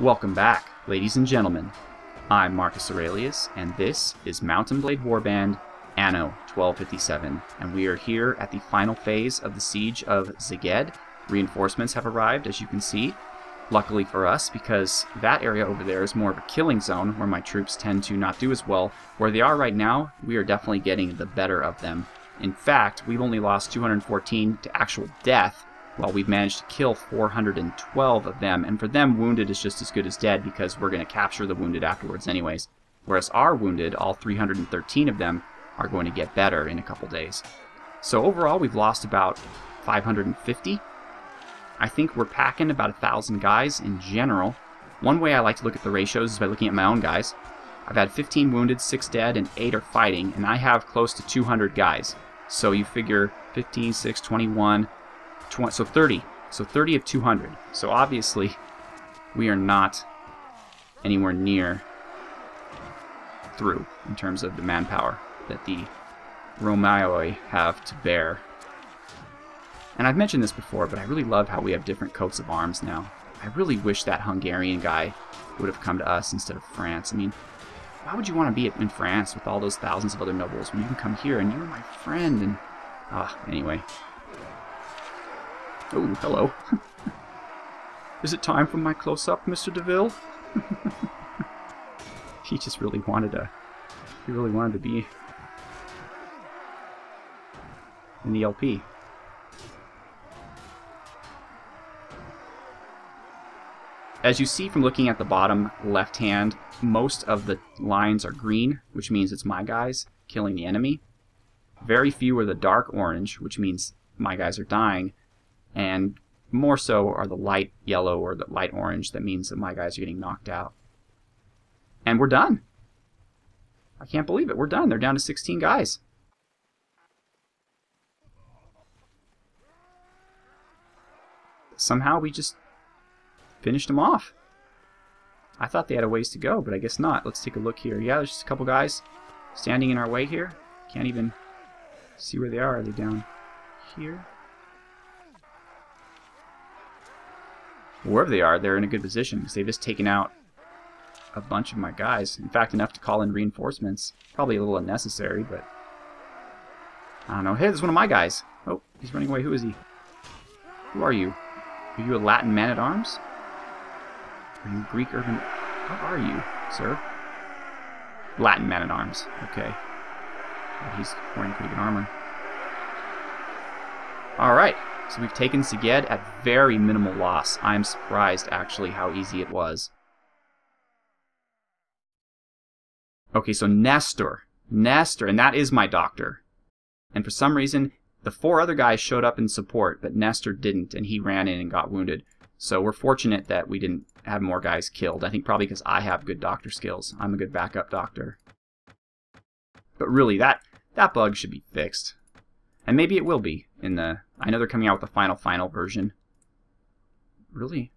Welcome back, ladies and gentlemen. I'm Marcus Aurelius, and this is Mountain Blade Warband Anno 1257, and we are here at the final phase of the siege of Szeged. Reinforcements have arrived, as you can see. Luckily for us, because that area over there is more of a killing zone, where my troops tend to not do as well. Where they are right now, we are definitely getting the better of them. In fact, we've only lost 214 to actual death, while we've managed to kill 412 of them, and for them, wounded is just as good as dead, because we're going to capture the wounded afterwards anyways. Whereas our wounded, all 313 of them, are going to get better in a couple days. So overall, we've lost about 550. I think we're packing about 1,000 guys in general. One way I like to look at the ratios is by looking at my own guys. I've had 15 wounded, 6 dead, and 8 are fighting, and I have close to 200 guys. So you figure 15, 6, 21... so 30. So 30 of 200. So obviously, we are not anywhere near through in terms of the manpower that the Rhomaioi have to bear. And I've mentioned this before, but I really love how we have different coats of arms now. I really wish that Hungarian guy would have come to us instead of France. I mean, why would you want to be in France with all those thousands of other nobles when you can come here and you're my friend? And anyway. Oh, hello. Is it time for my close-up, Mr. DeVille? He just really wanted to... He really wanted to be in the LP. As you see from looking at the bottom left hand, most of the lines are green, which means it's my guys killing the enemy. Very few are the dark orange, which means my guys are dying. And more so are the light yellow or the light orange. That means that my guys are getting knocked out. And we're done. I can't believe it. We're done. They're down to 16 guys. Somehow we just finished them off. I thought they had a ways to go, but I guess not. Let's take a look here. Yeah, there's just a couple guys standing in our way here. Can't even see where they are. Are they down here? Wherever they are, they're in a good position because they've just taken out a bunch of my guys. In fact, enough to call in reinforcements. Probably a little unnecessary, but I don't know. Hey, there's one of my guys. Oh, he's running away. Who is he? Who are you? Are you a Latin man-at-arms? Are you Greek urban? What are you, sir? Latin man-at-arms. Okay. Well, he's wearing pretty good armor. Alright. So we've taken Szeged at very minimal loss. I'm surprised, actually, how easy it was. Okay, so Nestor, and that is my doctor. And for some reason, the 4 other guys showed up in support, but Nestor didn't, and he ran in and got wounded. So we're fortunate that we didn't have more guys killed. I think probably because I have good doctor skills. I'm a good backup doctor. But really, that bug should be fixed. And maybe it will be in the... I know they're coming out with the final version. Really?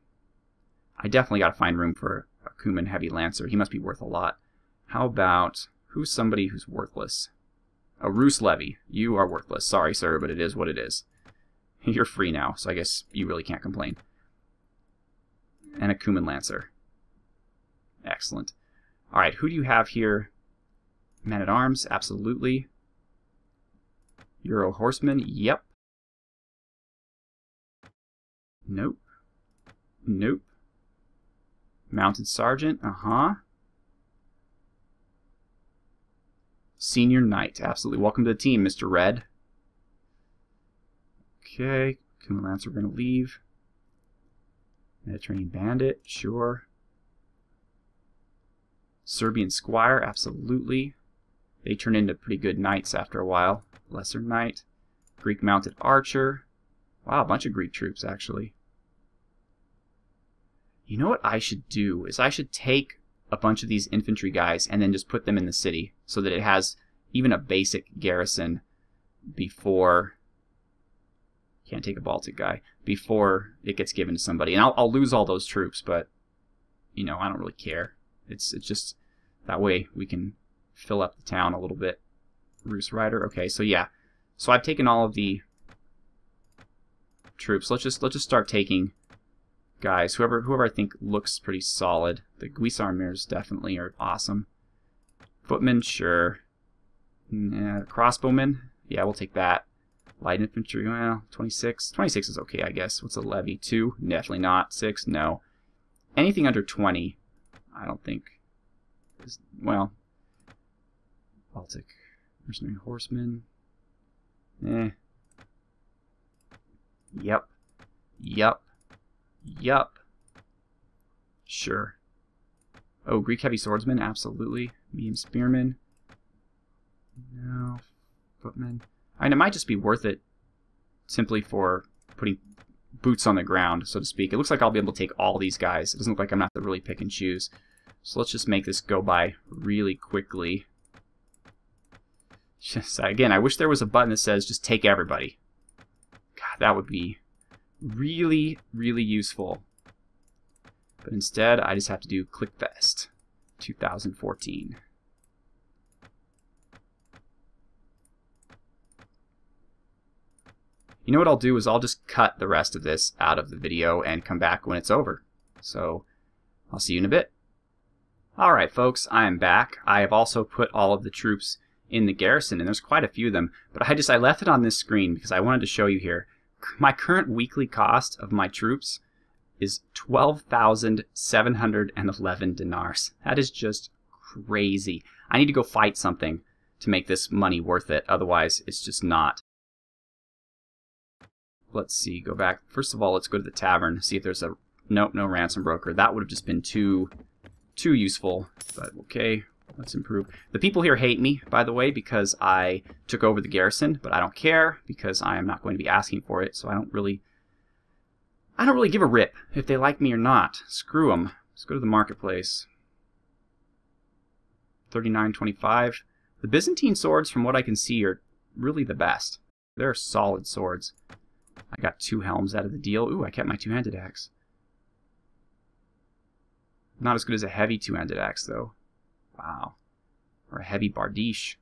I definitely got to find room for a Cuman Heavy Lancer. He must be worth a lot. How about... Who's somebody who's worthless? A Roos Levy. You are worthless. Sorry, sir, but it is what it is. You're free now, so I guess you really can't complain. And a Cuman Lancer. Excellent. Alright, who do you have here? Man-at-Arms? Absolutely. Euro Horseman? Yep. Nope. Nope. Mounted Sergeant? Uh-huh. Senior Knight. Absolutely. Welcome to the team, Mr. Red. Okay. Cuman Lancer, we're going to leave. Mediterranean Bandit? Sure. Serbian Squire? Absolutely. They turn into pretty good knights after a while. Lesser Knight. Greek Mounted Archer. Wow, a bunch of Greek troops, actually. You know what I should do is I should take a bunch of these infantry guys and then just put them in the city so that it has even a basic garrison before... Can't take a Baltic guy. Before it gets given to somebody. And I'll lose all those troops, but, you know, I don't really care. It's just that way we can fill up the town a little bit. Roos Rider. Okay, so yeah. So I've taken all of the troops. Let's just start taking guys. Whoever I think looks pretty solid. The Guisarmirs definitely are awesome. Footmen, sure. Crossbowmen, yeah, we'll take that. Light infantry, well, 26. 26 is okay, I guess. What's a levy? 2? Definitely not. 6? No. Anything under 20, I don't think is, well, Baltic. Mercenary horsemen. Yep. Sure. Oh, Greek heavy swordsmen, absolutely. Medium spearmen. No. Footmen. I mean, it might just be worth it simply for putting boots on the ground, so to speak. It looks like I'll be able to take all these guys. It doesn't look like I'm going to have to really pick and choose. So let's just make this go by really quickly. Just, again, I wish there was a button that says just take everybody. God, that would be really, really useful. But instead, I just have to do click best. 2014. You know what I'll do is I'll just cut the rest of this out of the video and come back when it's over. So I'll see you in a bit. Alright folks, I am back. I have also put all of the troops in the garrison, and there's quite a few of them, but I left it on this screen because I wanted to show you here. My current weekly cost of my troops is 12,711 dinars. That is just crazy. I need to go fight something to make this money worth it, otherwise it's just not. Let's see, go back. First of all, let's go to the tavern, see if there's a... Nope, no ransom broker. That would have just been too useful, but okay, let's improve. The people here hate me, by the way, because I took over the garrison, but I don't care because I am not going to be asking for it, so I don't really give a rip if they like me or not. Screw them. Let's go to the marketplace. 39.25. The Byzantine swords, from what I can see, are really the best. They're solid swords. I got 2 helms out of the deal. Ooh, I kept my two-handed axe. Not as good as a heavy two-handed axe, though. Wow. Or a heavy bardiche.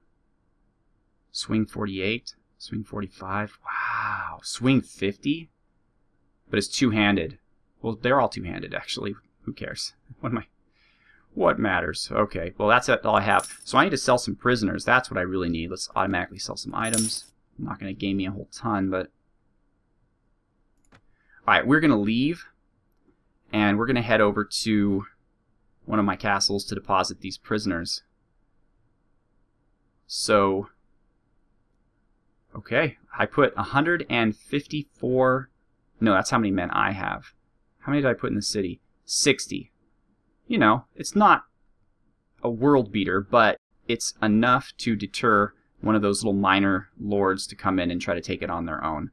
Swing 48. Swing 45. Wow. Swing 50? But it's two-handed. Well, they're all two-handed, actually. Who cares? What matters? Okay, well, that's all I have. So I need to sell some prisoners. That's what I really need. Let's automatically sell some items. I'm not going to gain me a whole ton, but... Alright, we're going to leave, and we're going to head over to one of my castles to deposit these prisoners. So, okay, I put 154... No, that's how many men I have. How many did I put in the city? 60. You know, it's not a world beater, but it's enough to deter one of those little minor lords to come in and try to take it on their own.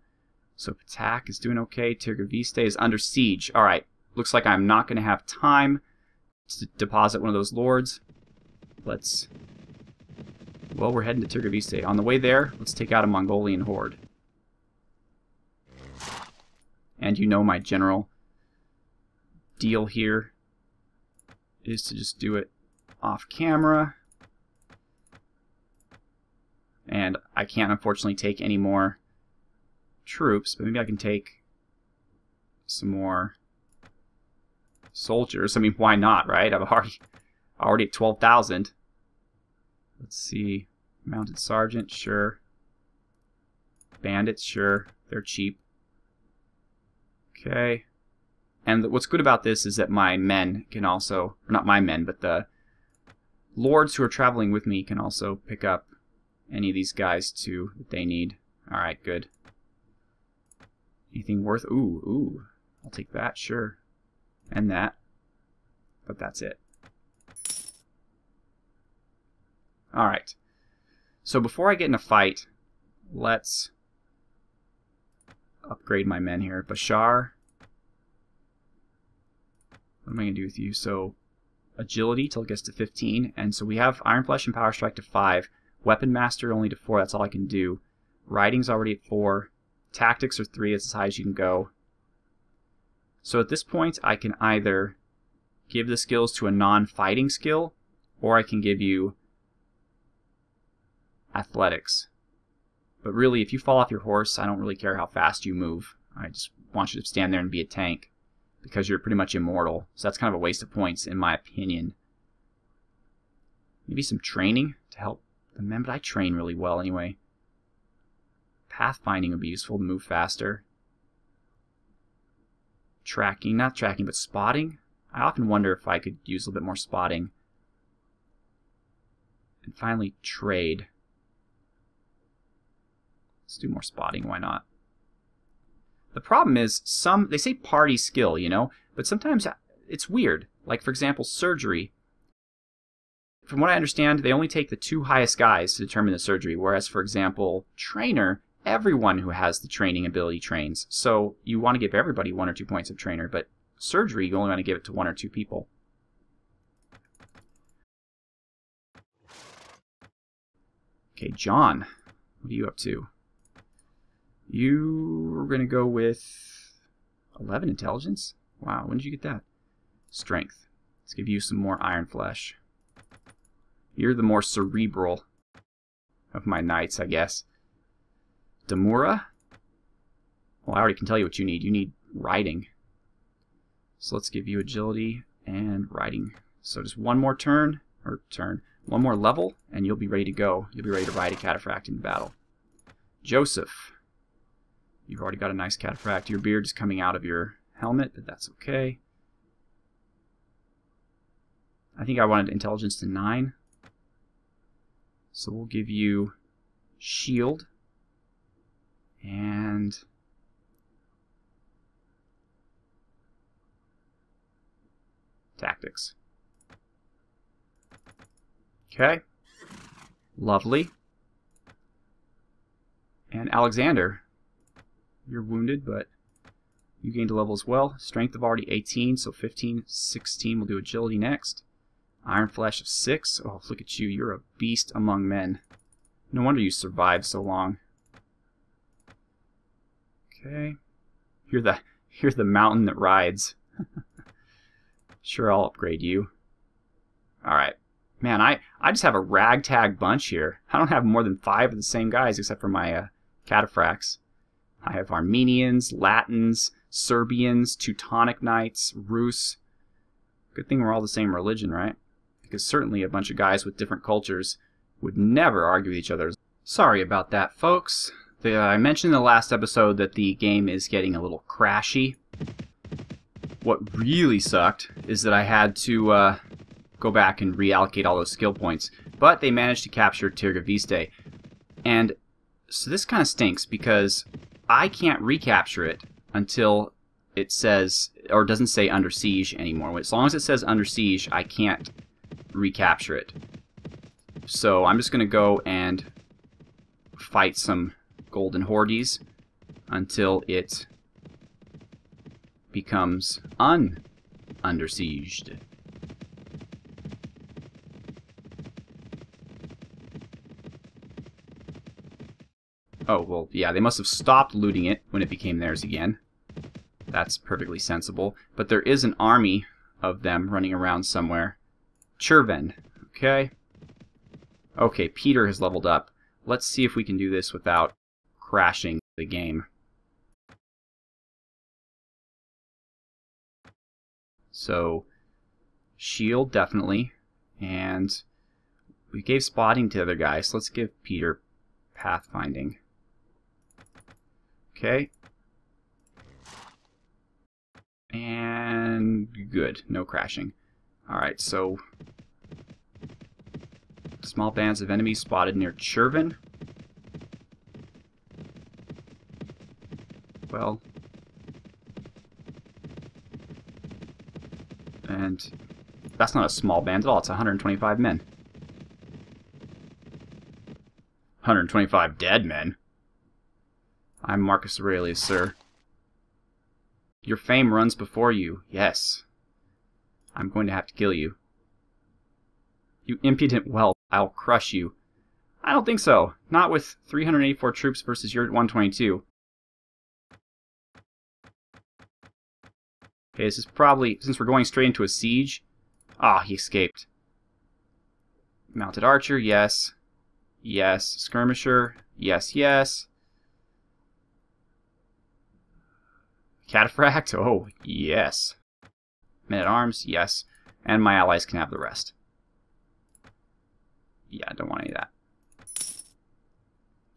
So Patak is doing okay. Tirgoviste is under siege. Alright, looks like I'm not going to have time to deposit one of those lords. Well, we're heading to Tirgoviste. On the way there, let's take out a Mongolian horde. And you know my general deal here is to just do it off camera. And I can't unfortunately take any more troops, but maybe I can take some more soldiers. I mean, why not, right? I'm already at 12,000. Let's see. Mounted sergeant, sure. Bandits, sure. They're cheap. Okay. And what's good about this is that my men can also, or not my men, but the lords who are traveling with me can also pick up any of these guys too that they need. Alright, good. Anything worth... Ooh. I'll take that, sure. And that. But that's it. Alright. So before I get in a fight, let's upgrade my men here. Bashar. What am I going to do with you? So, agility till it gets to 15. And so we have Iron Flesh and Power Strike to 5. Weapon Master only to 4. That's all I can do. Riding's already at 4. Tactics are 3. That's as high as you can go. So at this point, I can either give the skills to a non-fighting skill, or I can give you athletics. But really, if you fall off your horse, I don't really care how fast you move. I just want you to stand there and be a tank. because you're pretty much immortal. So that's kind of a waste of points, in my opinion. Maybe some training to help the men, but I train really well anyway. Pathfinding would be useful to move faster. Tracking, not tracking, but spotting. I often wonder if I could use a little bit more spotting. And finally, trade. Let's do more spotting, why not? The problem is, they say party skill, you know, but sometimes it's weird. Like, for example, surgery. From what I understand, they only take the 2 highest guys to determine the surgery, whereas, for example, trainer, everyone who has the training ability trains. So you want to give everybody 1 or 2 points of trainer, but surgery, you only want to give it to 1 or 2 people. Okay, John, what are you up to? You're going to go with 11 intelligence? Wow, when did you get that? Strength. Let's give you some more iron flesh. You're the more cerebral of my knights, I guess. Demura? Well, I already can tell you what you need. You need riding. So let's give you agility and riding. So just one more one more level, and you'll be ready to go. You'll be ready to ride a cataphract in battle. Joseph. You've already got a nice cataphract. Your beard is coming out of your helmet, but that's okay. I think I wanted intelligence to 9. So we'll give you shield and tactics. Okay. Lovely. And Alexander, you're wounded, but you gained a level as well. Strength of already 18, so 15, 16. We'll do agility next. Iron flesh of 6. Oh, look at you. You're a beast among men. No wonder you survived so long. Okay. You're the mountain that rides. Sure, I'll upgrade you. Alright. Man, I just have a ragtag bunch here. I don't have more than 5 of the same guys except for my cataphracts. I have Armenians, Latins, Serbians, Teutonic Knights, Rus. Good thing we're all the same religion, right? Because certainly a bunch of guys with different cultures would never argue with each other. Sorry about that, folks. I mentioned in the last episode that the game is getting a little crashy. What really sucked is that I had to go back and reallocate all those skill points. But they managed to capture Tirgoviste. And so this kind of stinks because I can't recapture it until it says, or doesn't say under siege anymore. As long as it says under siege, I can't recapture it. So I'm just going to go and fight some Golden Hordes until it becomes under sieged. Oh, well, yeah, they must have stopped looting it when it became theirs again. That's perfectly sensible. But there is an army of them running around somewhere. Cherven. Okay. Okay, Peter has leveled up. Let's see if we can do this without crashing the game. So, shield, definitely. And we gave spotting to the other guys. So let's give Peter pathfinding. Okay. And good. No crashing. Alright, so small bands of enemies spotted near Cherven. Well, and that's not a small band at all. It's 125 men. 125 dead men. I'm Marcus Aurelius, sir. Your fame runs before you. Yes. I'm going to have to kill you. You impudent whelp. I'll crush you. I don't think so. Not with 384 troops versus your 122. Okay, this is probably, since we're going straight into a siege. Ah, he escaped. Mounted archer, yes. Yes. Skirmisher, yes, yes. Cataphract, oh, yes. Men-at-arms, yes. And my allies can have the rest. Yeah, I don't want any of that.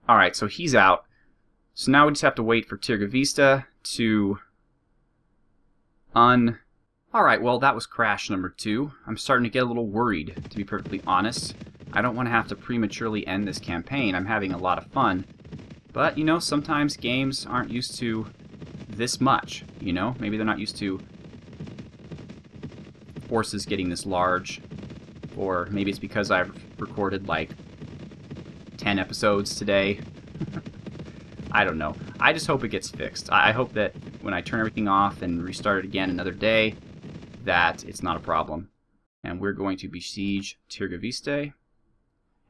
Alright, so he's out. So now we just have to wait for Tirgoviste to Alright, well, that was crash number 2. I'm starting to get a little worried, to be perfectly honest. I don't want to have to prematurely end this campaign. I'm having a lot of fun. But, you know, sometimes games aren't used to this much, you know? Maybe they're not used to forces getting this large. Or maybe it's because I've recorded, like, 10 episodes today. I don't know. I just hope it gets fixed. I hope that when I turn everything off and restart it again another day, that it's not a problem. And we're going to besiege Tirgoviste.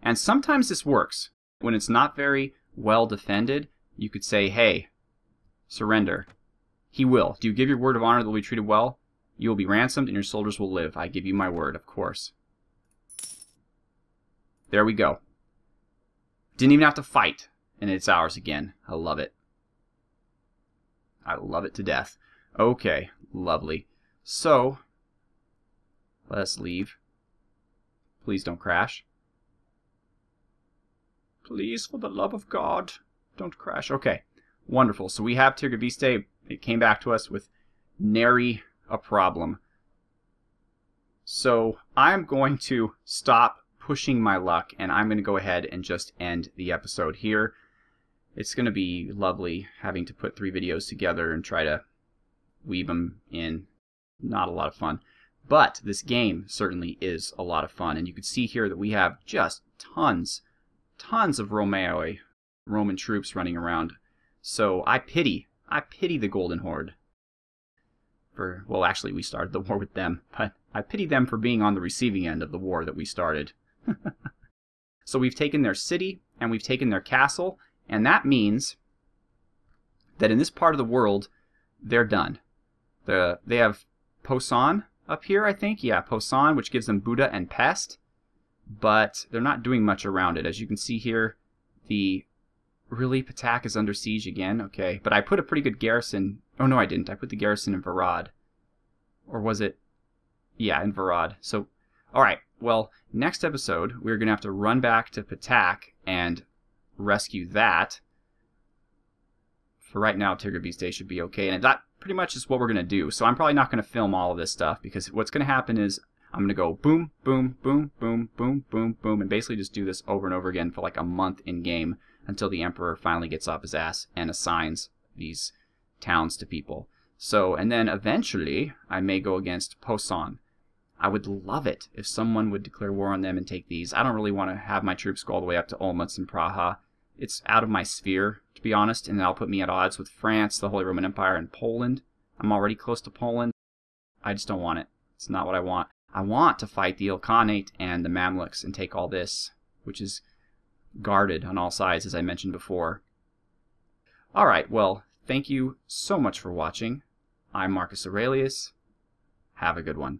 And sometimes this works. When it's not very well defended, you could say, hey, surrender. He will. Do you give your word of honor that will be treated well? You will be ransomed and your soldiers will live. I give you my word, of course. There we go. Didn't even have to fight. And it's ours again. I love it. I love it to death. Okay, lovely. So, let us leave. Please don't crash. Please, for the love of God, don't crash. Okay, wonderful. So we have Tirgoviste. It came back to us with nary a problem. So I'm going to stop pushing my luck, and I'm going to go ahead and just end the episode here. It's going to be lovely having to put 3 videos together and try to weave them in. Not a lot of fun. But this game certainly is a lot of fun. And you can see here that we have just tons of Rhomaioi, Roman troops running around. So I pity the Golden Horde. Well, actually, we started the war with them. But I pity them for being on the receiving end of the war that we started. So we've taken their city, and we've taken their castle. And that means that in this part of the world, they're done. They have Poussin up here, I think. Yeah, Poussin, which gives them Buddha and Pest. But they're not doing much around it. As you can see here, Really, Patak is under siege again? Okay. But I put a pretty good garrison. Oh, no, I didn't. I put the garrison in Varad. Or was it? Yeah, in Varad. So, alright. Well, next episode, we're going to have to run back to Patak and rescue that. For right now, Tirgoviste should be okay. And that pretty much is what we're going to do. So I'm probably not going to film all of this stuff, because what's going to happen is I'm going to go boom, boom, boom, boom, boom, boom, boom, and basically just do this over and over again for like a month in-game until the Emperor finally gets off his ass and assigns these towns to people. So, and then eventually, I may go against Poussin. I would love it if someone would declare war on them and take these. I don't really want to have my troops go all the way up to Olmutz and Praha. It's out of my sphere, to be honest, and that'll put me at odds with France, the Holy Roman Empire, and Poland. I'm already close to Poland. I just don't want it. It's not what I want. I want to fight the Ilkhanate and the Mamluks and take all this, which is guarded on all sides, as I mentioned before. Alright, well, thank you so much for watching. I'm Marcus Aurelius. Have a good one.